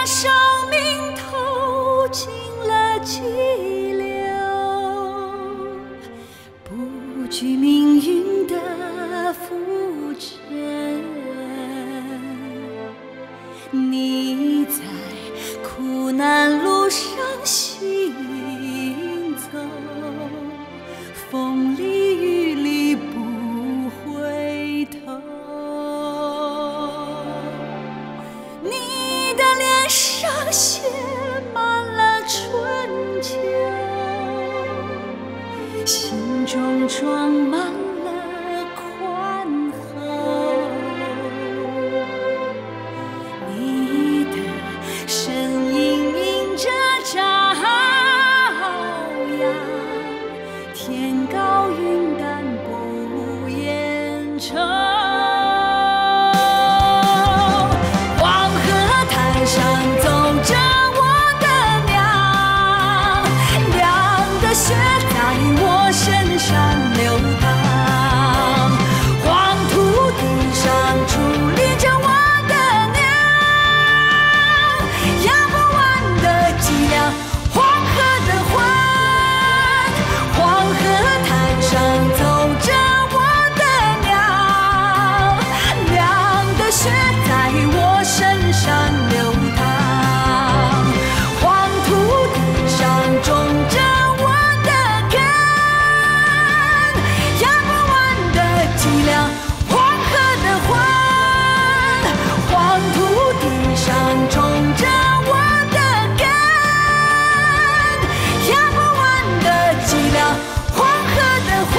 生命透进了激流，不惧命运的浮沉。你在苦难路上行走，风里雨里不回头。你的脸上写满了春秋，心中装满了宽厚。你的身影迎着朝阳，天高云淡不言愁。黄河滩上走着我的娘，娘的血在我身上流淌，黄土地上矗立着我的娘，压不完的脊梁，黄河的魂，黄河滩上走着我的娘，娘的血在我身上流淌，黄土地上种着我的根，压不完的脊梁，黄河的魂，黄土地上种着我的根，压不完的脊梁，黄河的魂。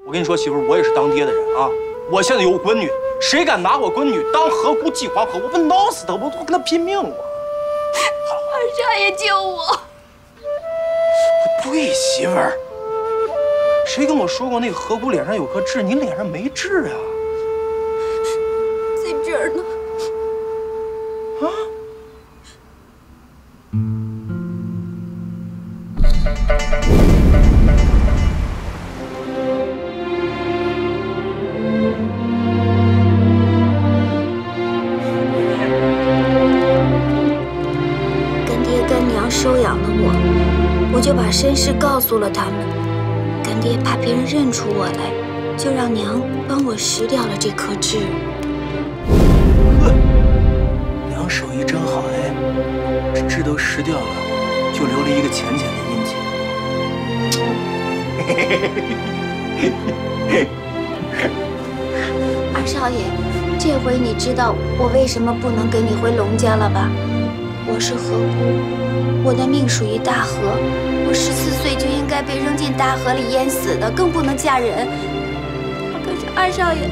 我跟你说，媳妇儿，我也是当爹的人啊！我现在有闺女，谁敢拿我闺女当河姑祭黄河，我不挠死他，我跟他拼命！我。二少爷救我！不对，媳妇儿，谁跟我说过那个河姑脸上有颗痣？你脸上没痣啊？在这儿呢。啊？干爹干娘收养了我，我就把身世告诉了他们。干爹怕别人认出我来，就让娘帮我拾掉了这颗痣。娘手艺真好哎，这痣都拾掉了，就留了一个浅浅的印记。二少爷，这回你知道我为什么不能跟你回龙家了吧？我是河姑，我的命属于大河，我14岁就应该被扔进大河里淹死的，更不能嫁人。可是二少爷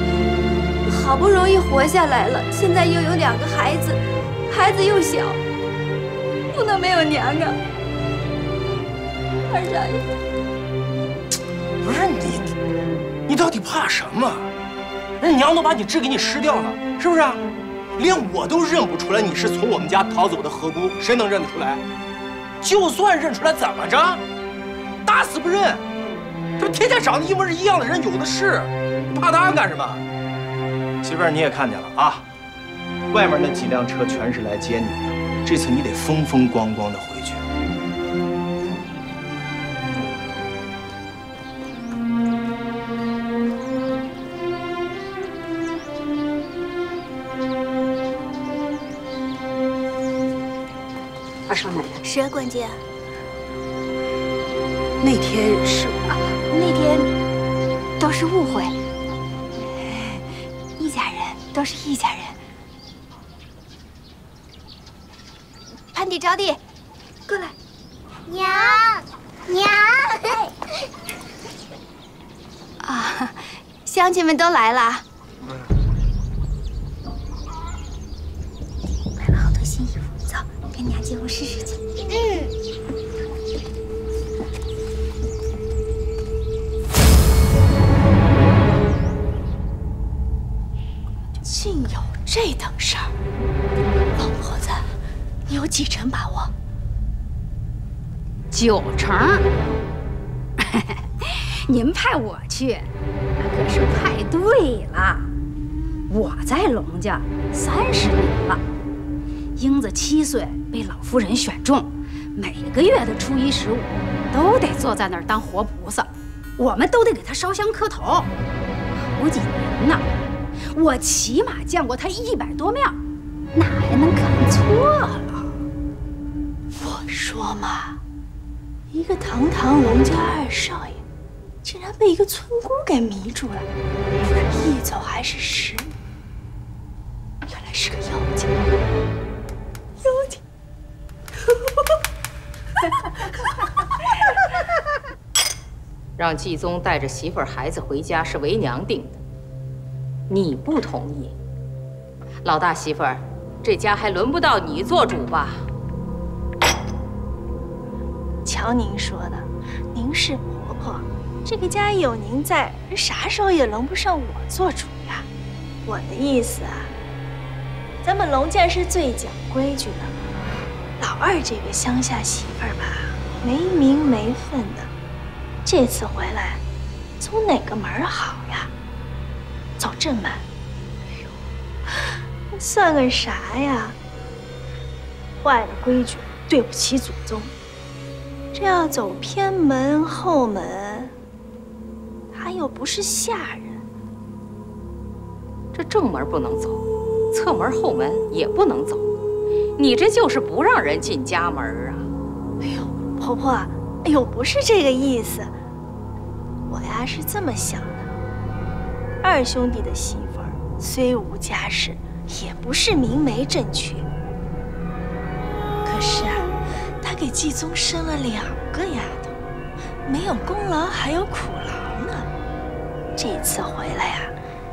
好不容易活下来了，现在又有2个孩子，孩子又小，不能没有娘啊！二少爷，不是你到底怕什么？人娘都把你痣给你拾掉了，是不是啊？连我都认不出来你是从我们家逃走的河姑，谁能认得出来？就算认出来怎么着？打死不认！这天下长得一模一样的人有的是，你怕他干什么？媳妇儿，你也看见了啊，外面那几辆车全是来接你的，这次你得风风光光的回去。二少奶奶，是啊，管家。那天是啊，那天都是误会，一家人都是一家人。潘地招娣，过来。娘，娘。啊，乡亲们都来了。买了好多新衣服，走，跟娘进屋试试去。竟有这等事儿，老婆子，你有几成把握？几9成。您派我去，那可是派对了。我在龙家30年了，英子7岁被老夫人选中，每个月的初1、15都得坐在那儿当活菩萨，我们都得给他烧香磕头，好几年呢。我起码见过他100多面，哪还能看错了？我说嘛，一个堂堂龙家2少爷，竟然被一个村姑给迷住了，一走还是10年，原来是个妖精，妖精。让季宗带着媳妇儿孩子回家是为娘定的，你不同意。老大媳妇儿，这家还轮不到你做主吧？瞧您说的，您是婆婆，这个家有您在，啥时候也轮不上我做主呀。我的意思啊，咱们龙家是最讲规矩的，老二这个乡下媳妇儿吧，没名没分的，这次回来，从哪个门好呀？走正门。哎呦，算个啥呀？坏了规矩，对不起祖宗。这要走偏门后门，他又不是下人。这正门不能走，侧门后门也不能走，你这就是不让人进家门啊！哎呦，婆婆，哎呦，不是这个意思。我呀是这么想的，二兄弟的媳妇儿虽无家世，也不是明媒正娶。可是啊，他给季宗生了2个丫头，没有功劳还有苦劳呢。这次回来呀，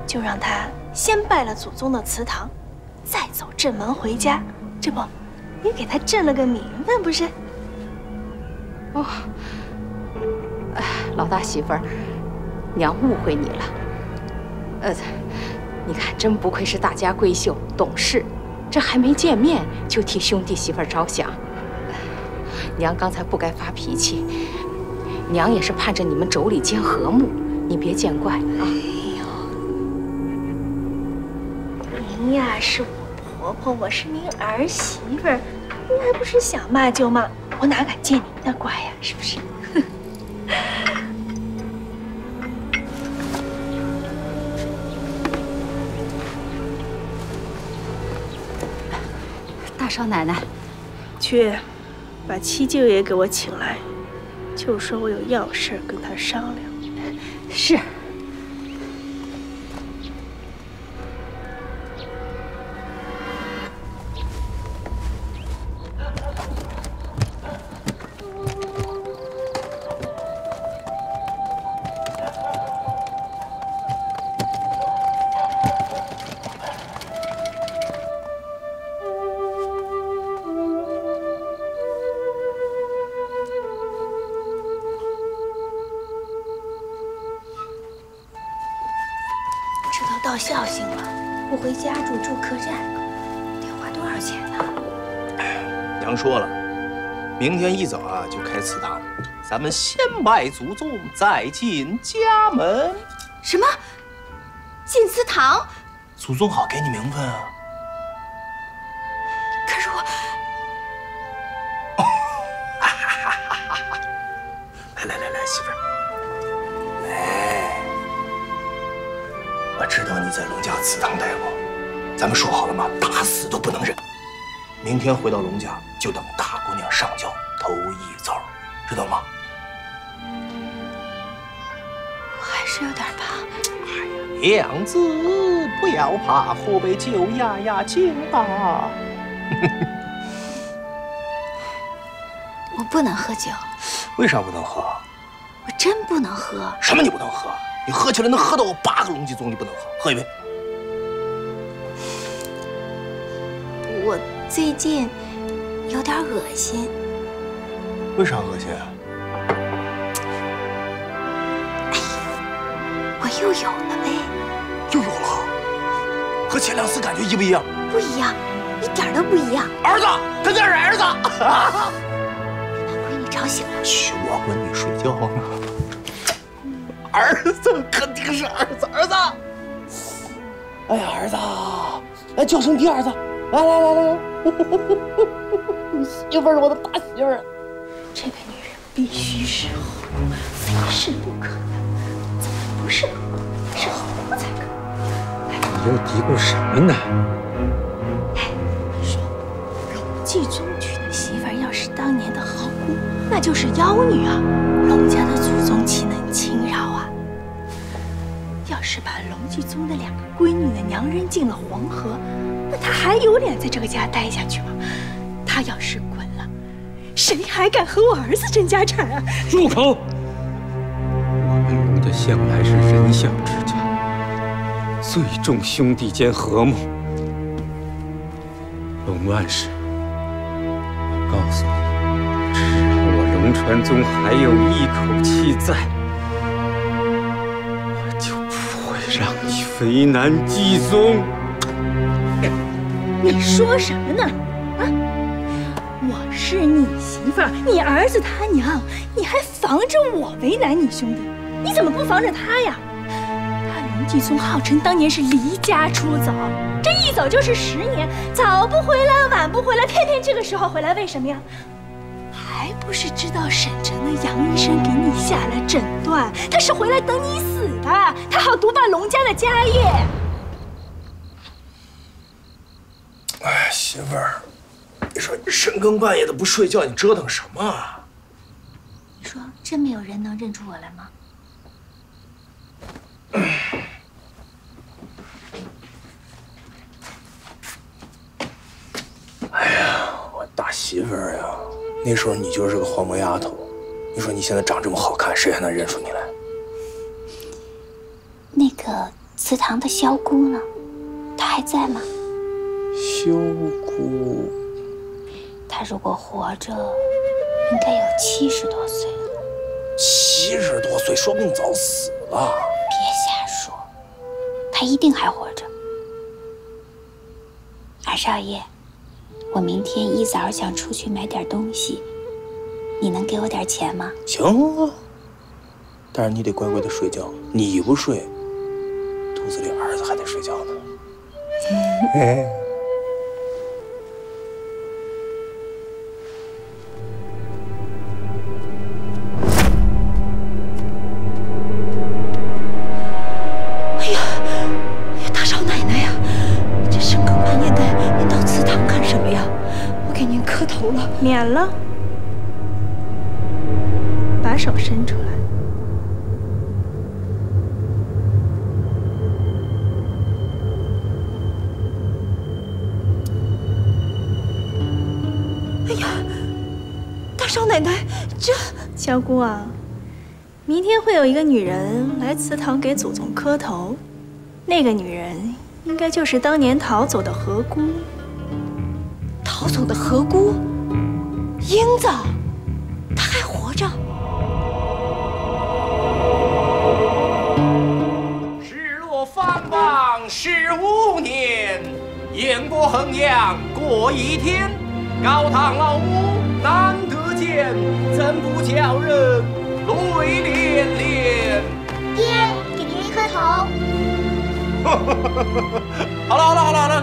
就让他先拜了祖宗的祠堂，再走正门回家，这不也给他挣了个名分不是？哦，老大媳妇儿，娘误会你了。你看，真不愧是大家闺秀，懂事。这还没见面就替兄弟媳妇儿着想。娘刚才不该发脾气，娘也是盼着你们妯娌间和睦，你别见怪啊。哎呦，您呀是我婆婆，我是您儿媳妇儿，您还不是想骂就骂，我哪敢见您的怪呀，是不是？大少奶奶，去把七舅爷给我请来，就说我有要事跟他商量。是。到孝兴了，不回家住客栈，得花多少钱呢？娘说了，明天一早啊就开祠堂，咱们先拜祖宗，再进家门。什么？进祠堂？祖宗好给你名分啊！可是我……来，媳妇儿。我知道你在龙家祠堂待过，咱们说好了吗？打死都不能认。明天回到龙家，就等大姑娘上轿头一遭，知道吗？我还是有点怕。哎呀，娘子不要怕，喝杯酒压压惊吧。我不能喝酒。为啥不能喝？我真不能喝。什么你不能喝？你喝起来能喝到我8个龙脊宗，你不能喝，喝一杯。我最近有点恶心。为啥恶心啊？哎呀，我又有了呗。又有了？和前2次感觉一不一样？不一样，一点都不一样。儿子，他就是儿子。别拿亏你吵醒了。去，我滚你睡觉呢。儿子，肯定是儿子，儿子。哎呀，儿子，来叫声爹，儿子，来来来来，你媳妇儿，我的大媳妇儿。这个女人必须是何姑，非是不可的。怎么不是何姑，是何姑才可？你又嘀咕什么呢？哎，你说，龙继宗娶的媳妇儿要是当年的何姑，那就是妖女啊！龙家的祖宗岂能轻饶啊？要是把龙继宗的2个闺女的娘扔进了黄河，那他还有脸在这个家待下去吗？他要是滚了，谁还敢和我儿子争家产啊？住口！我们龙家向来是仁孝之家，最重兄弟间和睦。龙万氏，我告诉你，只要我龙传宗还有一口气在，我就不会让你非难继宗。你说什么呢？啊！我是你媳妇儿，你儿子他娘，你还防着我为难你兄弟，你怎么不防着他呀？他龙继宗号称当年是离家出走，这一走就是10年，早不回来晚不回来，偏偏这个时候回来，为什么呀？还不是知道省城的杨医生给你下了诊断，他是回来等你死的，他好独霸龙家的家业。哎，媳妇儿，你说你深更半夜的不睡觉，你折腾什么啊？你说真没有人能认出我来吗？哎呀，我大媳妇儿呀，那时候你就是个黄毛丫头，你说你现在长这么好看，谁还能认出你来？那个祠堂的萧姑呢？她还在吗？萧姑，她如果活着，应该有70多岁了。70多岁，说不定早死了。别瞎说，她一定还活着。二少爷，我明天一早想出去买点东西，你能给我点钱吗？行啊，但是你得乖乖的睡觉，你不睡，肚子里儿子还得睡觉呢。哎。免了，把手伸出来。哎呀，大少奶奶，这萧姑啊，明天会有一个女人来祠堂给祖宗磕头，那个女人应该就是当年逃走的何姑。逃走的何姑？英子，她还活着。日落方王15年，雁过衡阳过一天。高堂老母难得见，怎不叫人泪涟涟？爹，给您磕头。好了，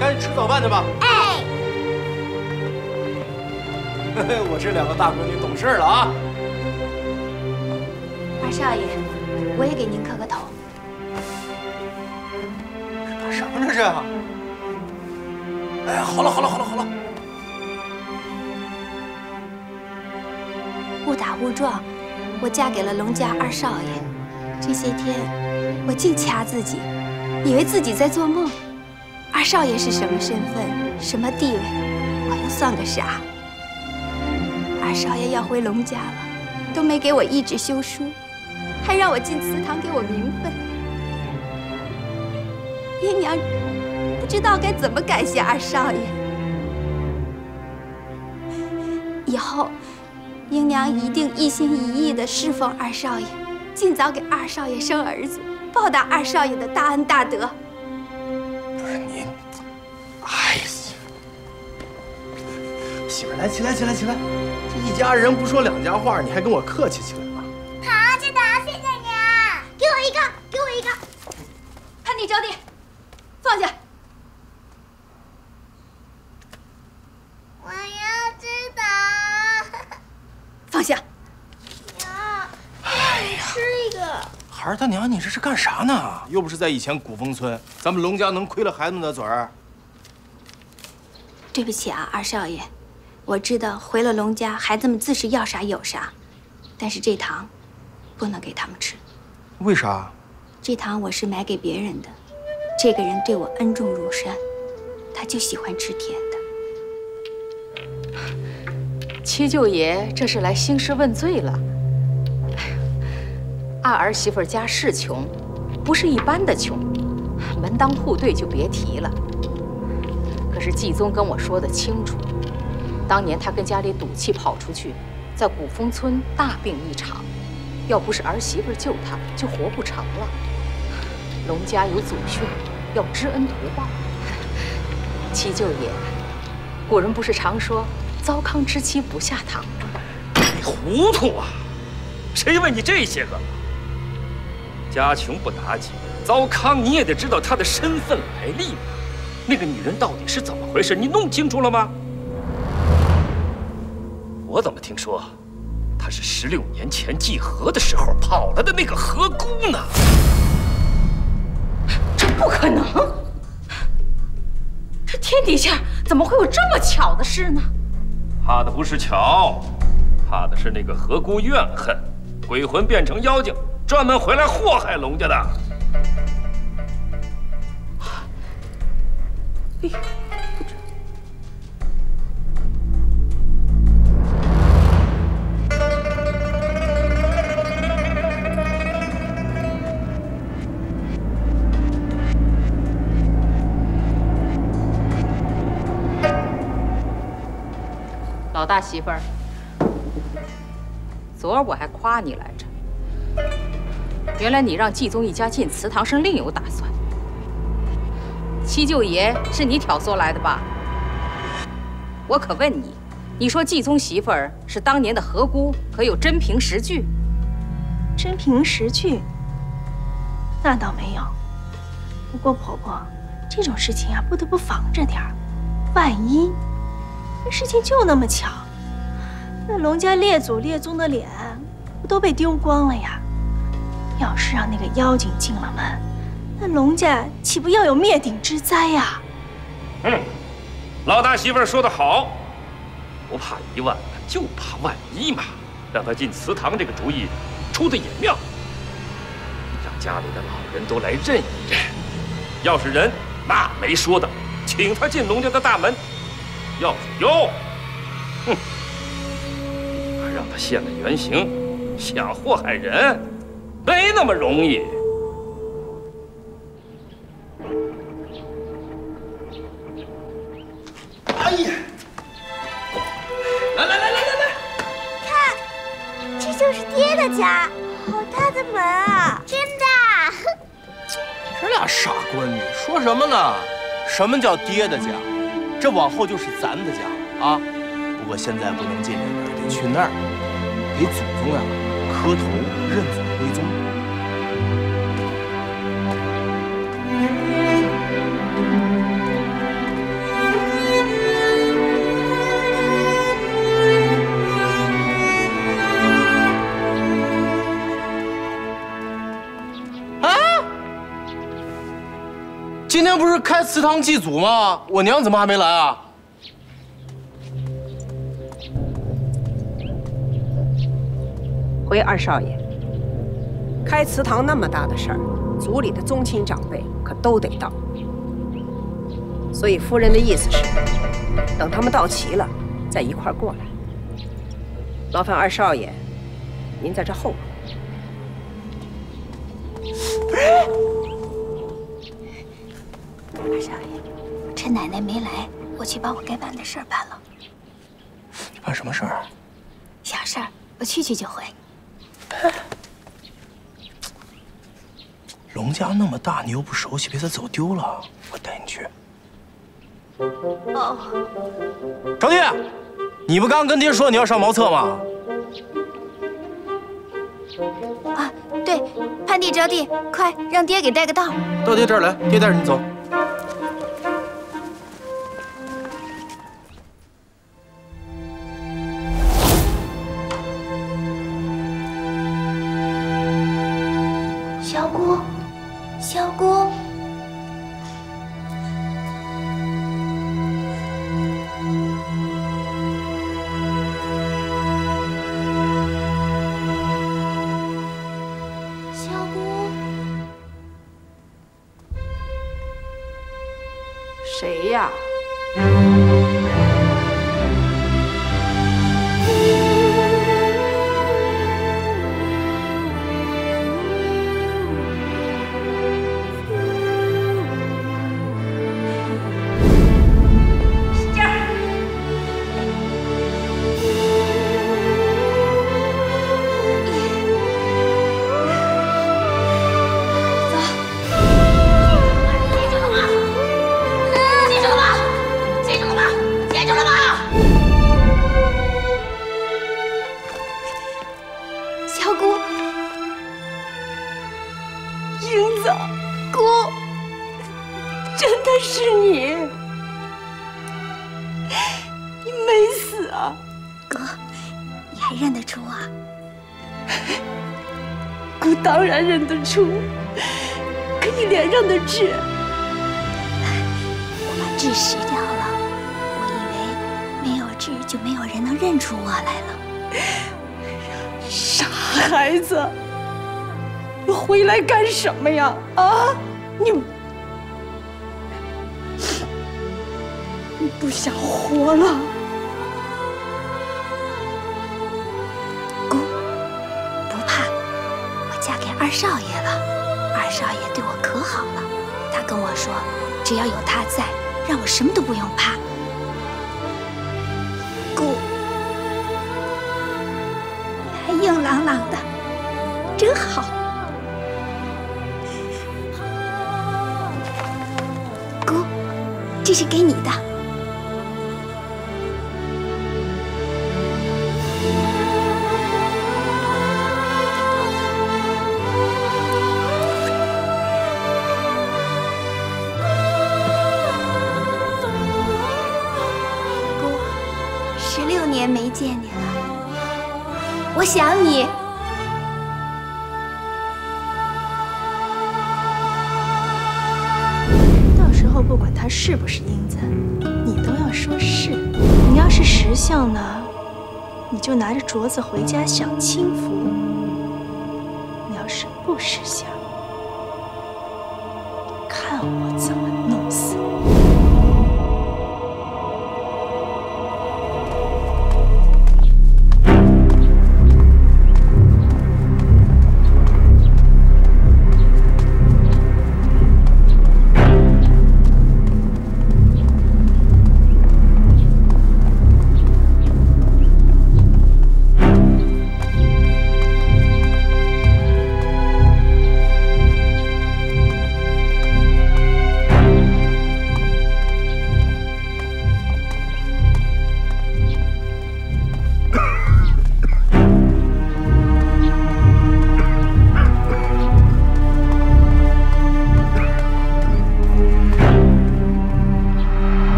赶紧吃早饭去吧。哎。我这2个大闺女懂事了啊！二少爷，我也给您磕个头。干什么这是？哎，好了。误打误撞，我嫁给了龙家二少爷。这些天，我净掐自己，以为自己在做梦。二少爷是什么身份，什么地位，我又算个啥？二少爷要回龙家了，都没给我一纸休书，还让我进祠堂给我名分。姨娘不知道该怎么感谢二少爷。以后，英娘一定一心一意地侍奉二少爷，尽早给二少爷生儿子，报答二少爷的大恩大德。不是你，哎呀，媳妇，来起来，起来，起来！这一家人不说两家话，你还跟我客气起来了。好，知道，谢谢你啊！给我一个，给我一个。叛逆招娣，放下。我要知道。放下。娘，让你吃一个。孩儿他娘，你这是干啥呢？又不是在以前古风村，咱们龙家能亏了孩子们的嘴儿？对不起啊，二少爷，我知道回了龙家，孩子们自是要啥有啥，但是这糖不能给他们吃。为啥？这糖我是买给别人的，这个人对我恩重如山，他就喜欢吃甜的。七舅爷这是来兴师问罪了。二儿媳妇家是穷，不是一般的穷，门当户对就别提了。可是季宗跟我说的清楚，当年他跟家里赌气跑出去，在古风村大病一场，要不是儿媳妇救他，就活不成了。龙家有祖训，要知恩图报。七舅爷，古人不是常说糟糠之妻不下堂吗？你糊涂啊！谁问你这些个了？家穷不打紧，糟糠你也得知道她的身份来历。那个女人到底是怎么回事？你弄清楚了吗？我怎么听说，她是16年前祭河的时候跑了的那个河姑呢？这不可能！这天底下怎么会有这么巧的事呢？怕的不是巧，怕的是那个河姑怨恨，鬼魂变成妖精，专门回来祸害龙家的。哎呦，老大媳妇儿，昨儿我还夸你来着，原来你让季宗一家进祠堂是另有打算。七舅爷是你挑唆来的吧？我可问你，你说季宗媳妇儿是当年的河姑，可有真凭实据？真凭实据？那倒没有。不过婆婆，这种事情啊，不得不防着点儿，万一这事情就那么巧，那龙家列祖列宗的脸不都被丢光了呀？要是让那个妖精进了门，那龙家岂不要有灭顶之灾呀？老大媳妇儿说得好，不怕1万，就怕万一嘛。让他进祠堂这个主意出的也妙，让家里的老人都来认一认。要是人，那没说的，请他进龙家的大门。要是妖，让他现了原形，想祸害人，没那么容易。哎呀！来！看，这就是爹的家，好大的门啊！真的。这俩傻闺女说什么呢？什么叫爹的家？这往后就是咱的家了啊！不过现在不能进这门，得去那儿给祖宗呀磕头认祖归宗。今天不是开祠堂祭祖吗？我娘怎么还没来啊？回二少爷，开祠堂那么大的事儿，族里的宗亲长辈可都得到。所以夫人的意思是，等他们到齐了，再一块儿过来。劳烦二少爷，您在这候着。二少爷，趁奶奶没来，我去把我该办的事儿办了。你办什么事儿啊？小事儿，我去就回。龙家那么大，你又不熟悉，别再走丢了。我带你去。哦，招娣，你不刚跟爹说你要上茅厕吗？啊，对，盼地着地，快让爹给带个道。到爹这儿来，爹带着你走。小姑，小姑。 谁呀？喜儿，小姑，英子，姑，真的是你，你没死啊？哥，你还认得出啊？姑当然认得出，可你脸上的痣，我把痣洗掉了，我以为没有痣就没有人能认出我来了。 傻孩子，你回来干什么呀？啊，你不想活了？姑，不怕，我嫁给二少爷了。二少爷对我可好了，他跟我说，只要有他在，让我什么都不用怕。姑。 硬朗朗的，真好。姑，这是给你的。姑，16年没见你了。 我想你。到时候不管他是不是英子，你都要说是。你要是识相呢，你就拿着镯子回家享清福；你要是不识相，看我怎么弄死你。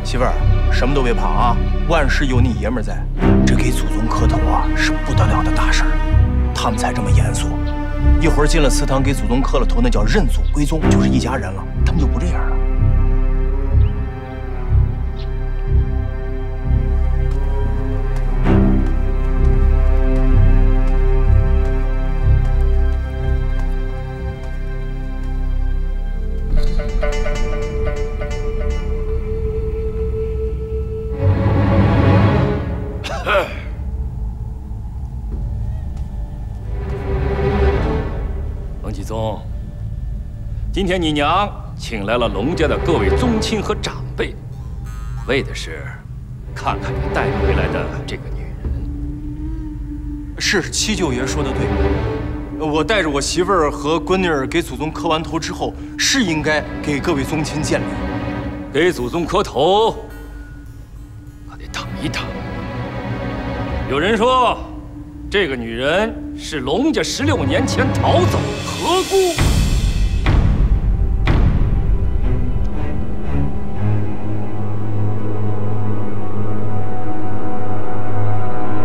媳妇儿，什么都别怕啊，万事有你爷们儿在。这给祖宗磕头啊，是不得了的大事儿，他们才这么严肃。一会儿进了祠堂给祖宗磕了头，那叫认祖归宗，就是一家人了。他们就不这样了。王继宗，今天你娘请来了龙家的各位宗亲和长辈，为的是看看你带回来的这个女人。是七舅爷说的对，我带着我媳妇儿和闺女儿给祖宗磕完头之后，是应该给各位宗亲见礼。给祖宗磕头，回答。有人说，这个女人是龙家16年前逃走的河姑。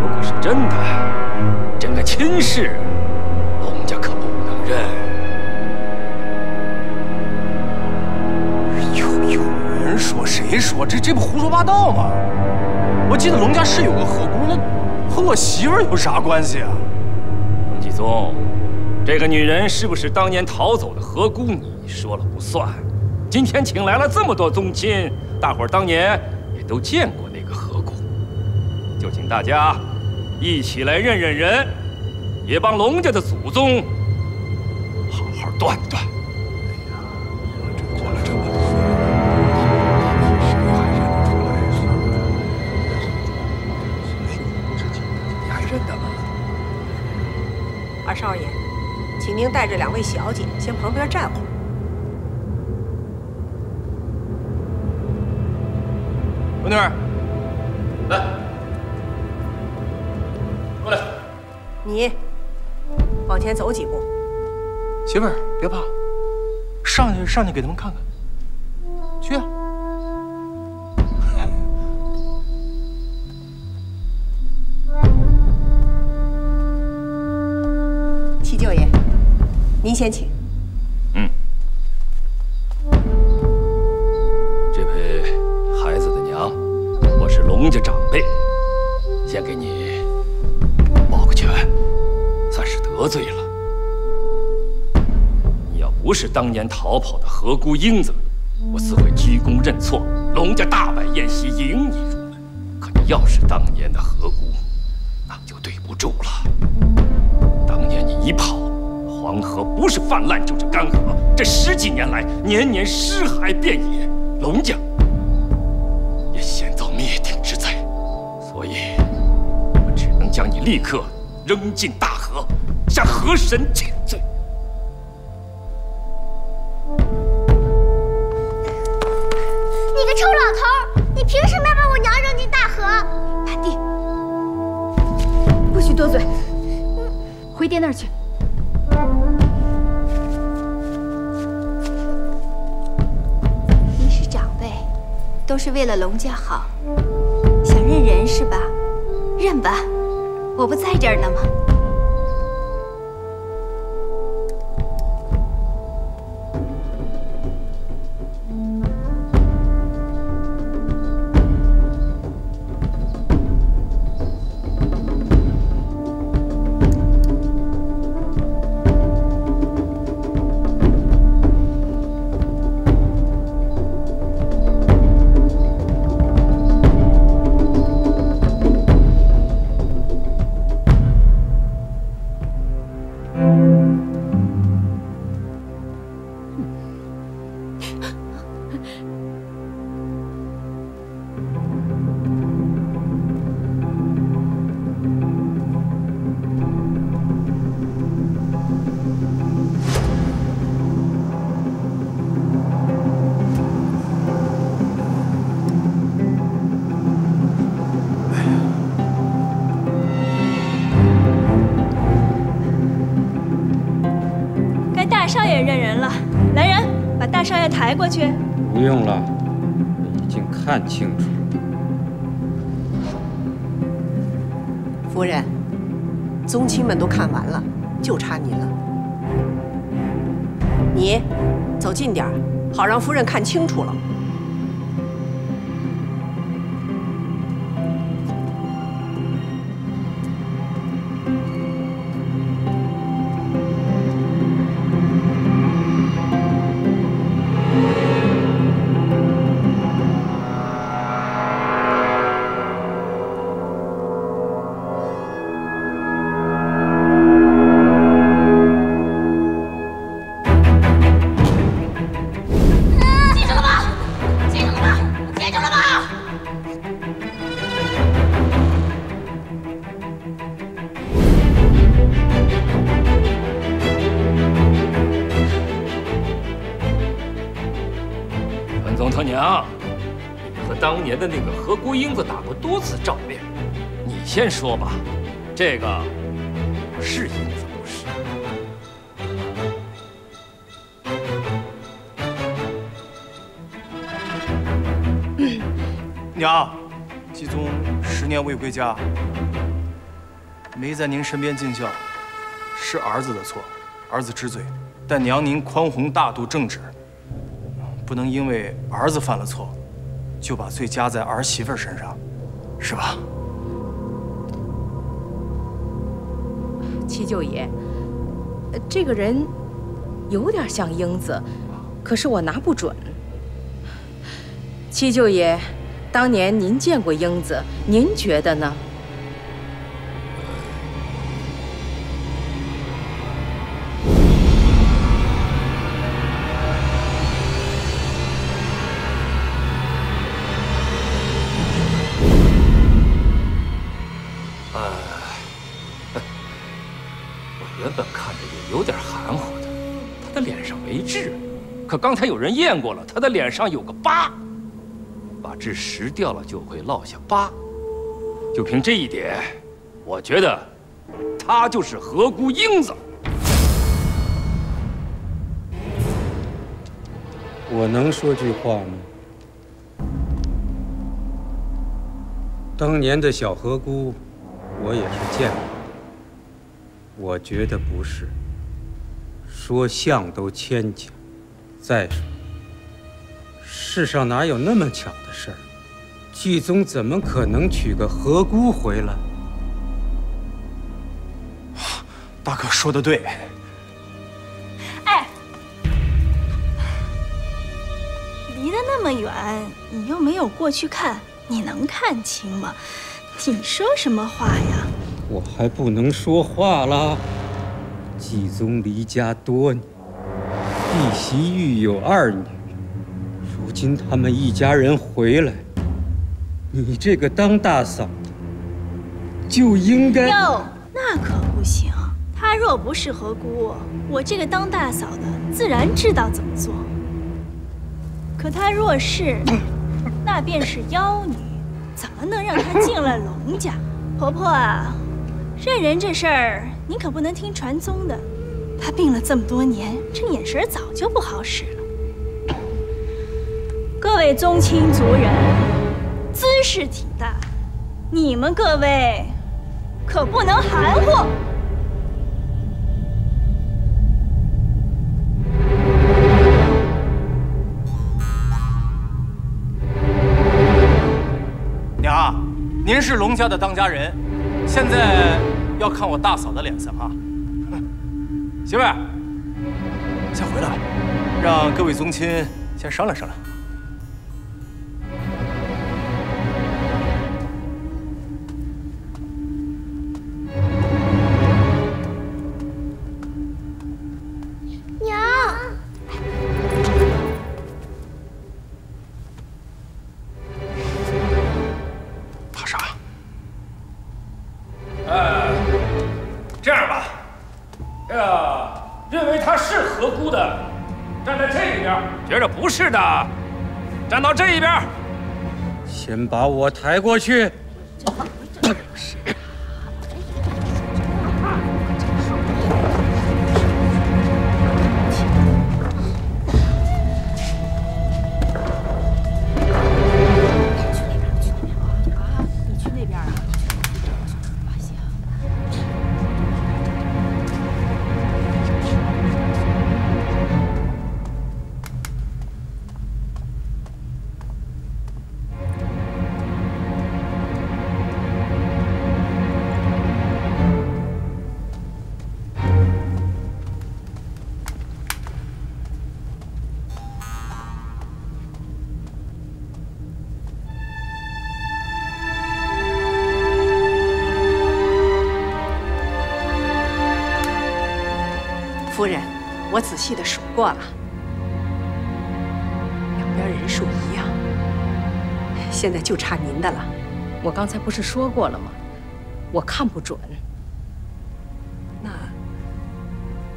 如果是真的，这个亲事，龙家可不能认。有人说，谁说？这不胡说八道吗？我记得龙家是有个河姑，那和我媳妇儿有啥关系啊？龙继宗，这个女人是不是当年逃走的河姑，你说了不算。今天请来了这么多宗亲，大伙儿当年也都见过那个河姑，就请大家一起来认认人，也帮龙家的祖宗好好断断。过了这么多年，谁还认得出来？你还认得吗？二少爷，请您带着2位小姐先旁边站会儿。文女儿，来，过来。你往前走几步。媳妇儿别怕，上去给他们看看。去啊！七舅爷，您先请。这位孩子的娘，我是龙家长辈，先给你抱个拳，算是得罪了。你要不是当年逃跑的河姑英子，我自会鞠躬认错，龙家大摆宴席迎你入门。可你要是当年的河姑，那就对不住了。当年你一跑，黄河不是泛滥就是干涸，这10几年来，年年尸骸遍野，龙家也险遭灭顶之灾，所以我只能将你立刻扔进大河，向河神请罪。你个臭老头，你凭什么要把我娘扔进大河？阿弟，不许多嘴，回爹那儿去。您是长辈，都是为了龙家好，想认人是吧？认吧，我不在这儿呢吗？大少爷抬过去。不用了，我已经看清楚。夫人，宗亲们都看完了，就差您了。你走近点儿，好让夫人看清楚了。当年的那个和姑英子打过多次照面。你先说吧，这个是英子不是？娘，季宗10年未归家，没在您身边尽孝，是儿子的错，儿子知罪。但娘您宽宏大度正直，不能因为儿子犯了错，就把罪加在儿媳妇身上，是吧？七舅爷，这个人有点像英子，可是我拿不准。七舅爷，当年您见过英子，您觉得呢？我原本看着也有点含糊的，他的脸上没痣，可刚才有人验过了，他的脸上有个疤。把痣拾掉了就会落下疤，就凭这一点，我觉得她就是和姑英子。我能说句话吗？当年的小和姑，我也是见过的，我觉得不是，说像都牵强。再说，世上哪有那么巧的事儿？季宗怎么可能娶个和姑回来？大哥说得对。哎，离得那么远，你又没有过去看，你能看清吗？你说什么话呀？我还不能说话了。季宗离家多年，一媳育有2女。如今他们一家人回来，你这个当大嫂的就应该……哟，那可不行。她若不是和姑，我这个当大嫂的自然知道怎么做。可她若是，那便是妖女，怎么能让她进了龙家？婆婆啊，认人这事儿你可不能听传宗的。她病了这么多年，这眼神早就不好使了。各位宗亲族人，姿势体大，你们各位可不能含糊。娘，您是龙家的当家人，现在要看我大嫂的脸色啊。媳妇儿，先回来吧，让各位宗亲先商量商量。觉着不是的，站到这一边。先把我抬过去。你去那边啊？行。夫人，我仔细的数过了，两边人数一样，现在就差您的了。我刚才不是说过了吗？我看不准。那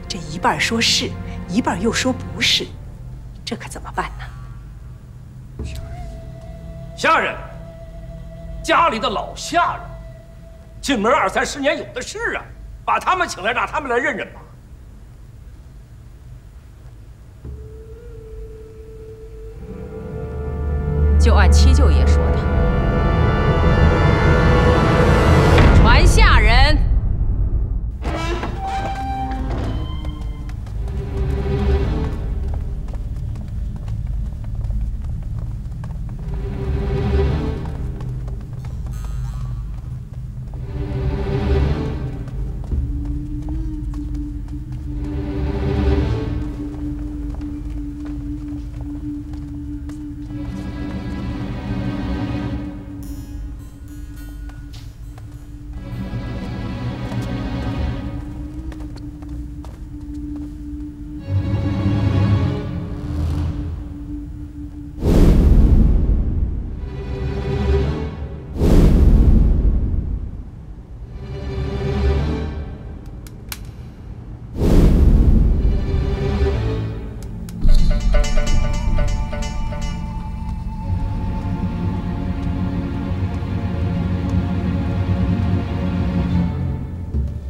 这一半说是，一半又说不是，这可怎么办呢？下人，家里的老下人，进门20、30年有的是啊，把他们请来，让他们来认认吧。就按七舅爷说的，传下人。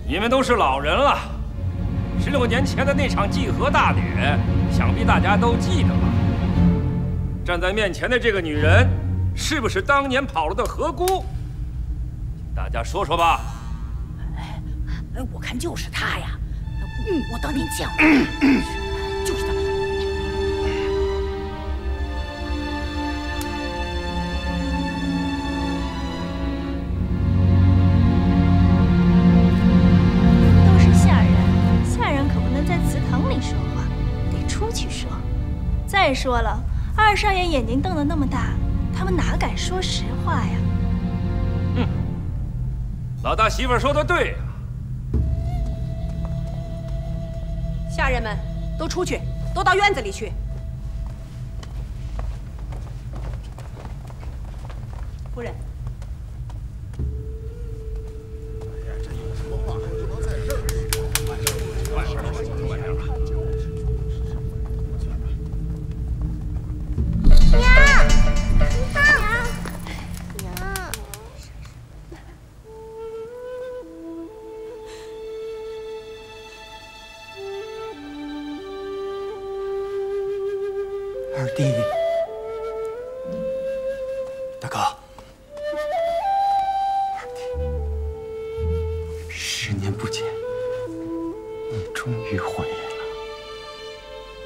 你们都是老人了，16年前的那场祭河大典，想必大家都记得吧？站在面前的这个女人，是不是当年跑了的河姑？请大家说说吧。我看就是她呀。我当年见过，就是她。再说了，二少爷眼睛瞪得那么大，他们哪敢说实话呀？老大媳妇说的对呀。下人们都出去，都到院子里去。夫人。哎呀，这有什么话还不能在这儿说？外边说，外边吧。二弟，大哥，二弟，10年不见，你终于回来了。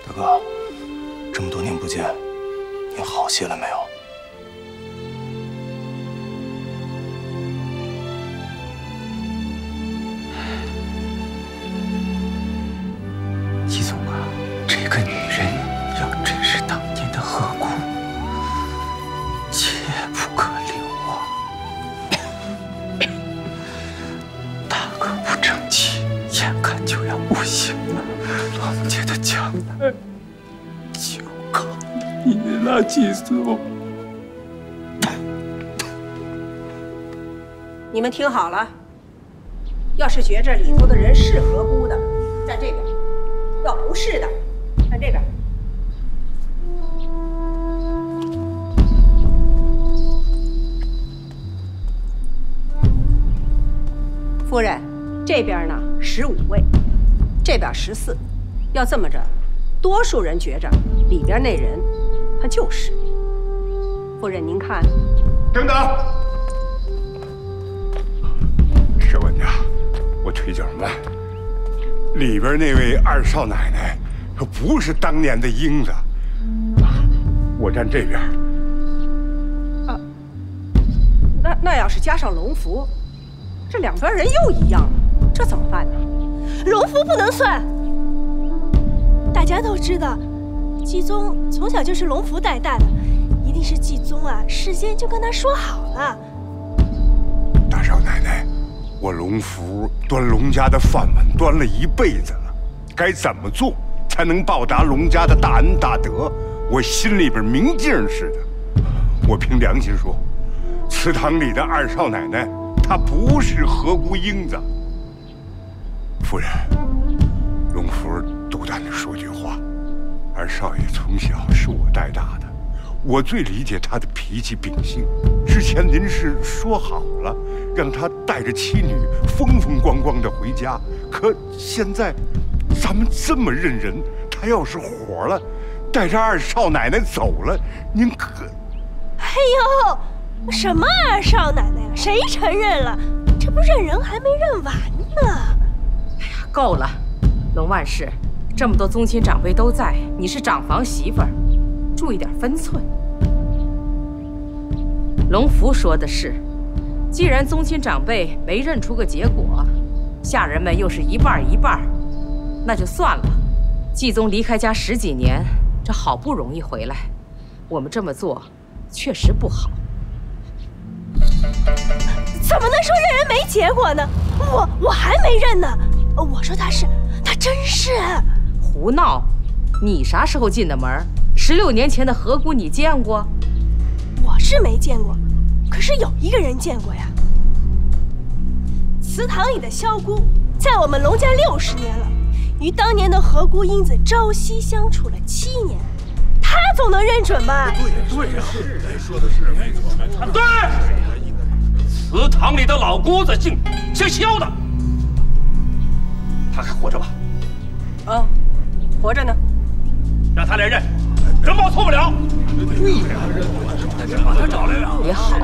大哥，这么多年不见，你好些了没有？季总啊，这个女人。要真是当年的河姑，切不可留啊！大哥不争气，眼看就要不行了，龙家的将来就靠你了，季总。你们听好了，要是觉着里头的人是河姑的，站这边；要不是的，站这边。夫人，这边呢15位，这边14。要这么着，多数人觉着里边那人他就是。夫人，您看。等等，寿文家，我腿脚慢。里边那位二少奶奶可不是当年的英子，我站这边。啊，那要是加上龙福。这两边人又一样了，这怎么办呢？荣福不能算。大家都知道，季宗从小就是龙福带大的，一定是季宗啊，事先就跟他说好了。大少奶奶，我龙福端龙家的饭碗端了一辈子了，该怎么做才能报答龙家的大恩大德？我心里边明镜似的。我凭良心说，祠堂里的二少奶奶。她不是河姑英子，夫人，龙福斗胆地说句话，二少爷从小是我带大的，我最理解他的脾气秉性。之前您是说好了，让他带着妻女风风光光的回家，可现在咱们这么认人，他要是火了，带着二少奶奶走了，您可……哎呦，什么二少奶奶呀？谁承认了？这不认人还没认完呢。哎呀，够了，龙万氏，这么多宗亲长辈都在，你是长房媳妇儿，注意点分寸。龙福说的是，既然宗亲长辈没认出个结果，下人们又是一半一半，那就算了。继宗离开家10几年，这好不容易回来，我们这么做确实不好。怎么能说认人没结果呢？我还没认呢。我说他真是。胡闹！你啥时候进的门？16年前的何姑你见过？我是没见过，可是有一个人见过呀。祠堂里的萧姑，在我们龙家60年了，与当年的何姑英子朝夕相处了7年，他总能认准吧？对呀，说的是没错。对，祠堂里的老姑子姓萧的，他还活着吧？啊，活着呢。让他来认，人报错不了。对呀，把他找来呀。也好。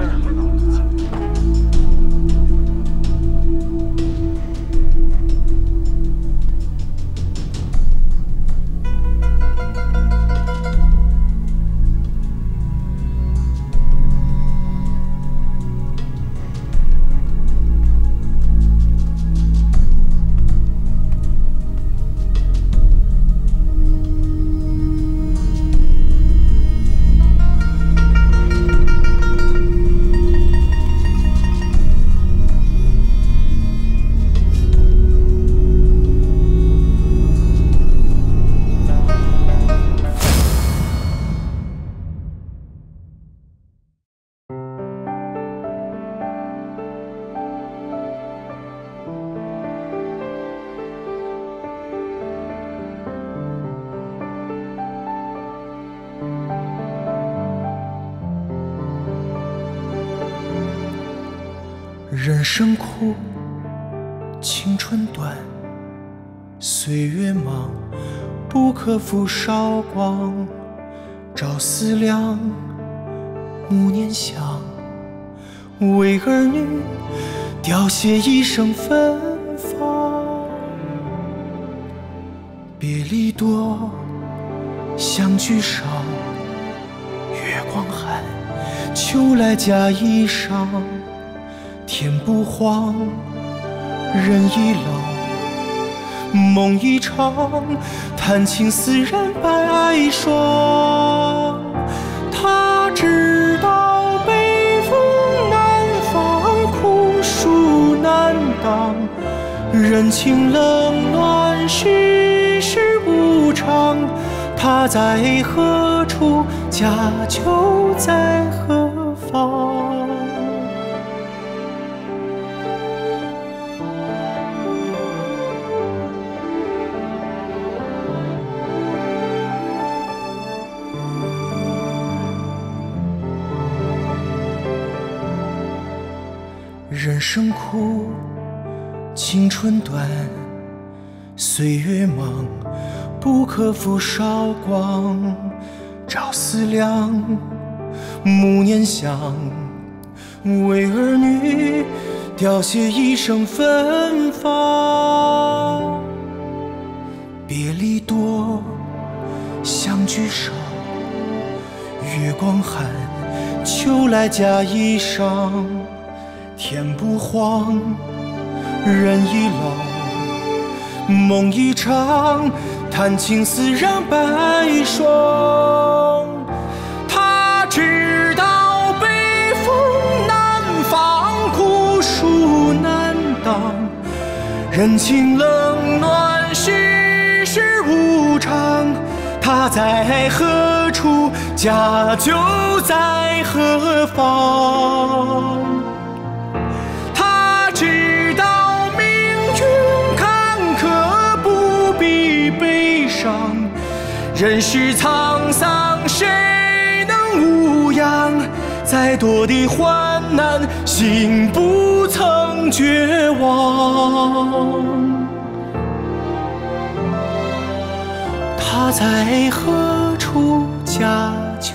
人生苦，青春短，岁月忙，不可负韶光。朝思量，暮念想，为儿女凋谢一生芬芳。别离多，相聚少，月光寒，秋来加衣裳。天不黄，人已老，梦一场，谈情似染白霜。他知道北风南方苦暑难当，人情冷暖世事无常。他在何处，家就在何方。人生苦，青春短，岁月忙，不可负韶光。朝思量，暮念想，为儿女凋谢一生芬芳。别离多，相聚少，月光寒，秋来加衣裳。天不黄，人已老，梦一场，谈情似染白霜。他知道北风南方苦暑难当，人情冷暖世事无常。他在何处，家就在何方。知道命运坎坷，不必悲伤。人世沧桑，谁能再多的患难，心不曾绝望。他在何处家就